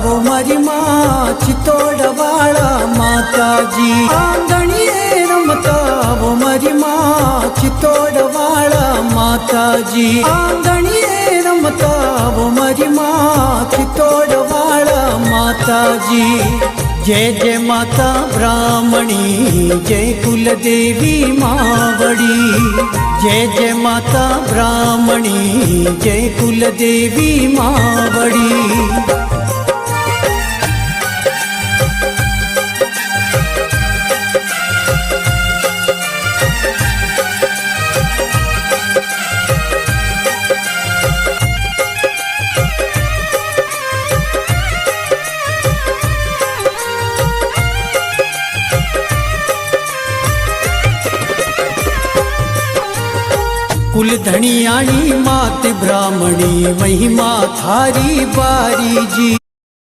वो मारी माँ चितोड़वाड़ा माताजी। आंगणिये रमता वो मारी माँ चितोड़वाड़ा माताजी। आंगणिये रमता वो मारी माँ चितोड़वाड़ा माताजी। जय जय माता ब्राह्मणी जय कुलदेवी मावड़ी। जय जय माता ब्राह्मणी जय कुलदेवी मावड़ी। कुल धनियाणी मात ब्राह्मणी महिमा थारी बारी जी।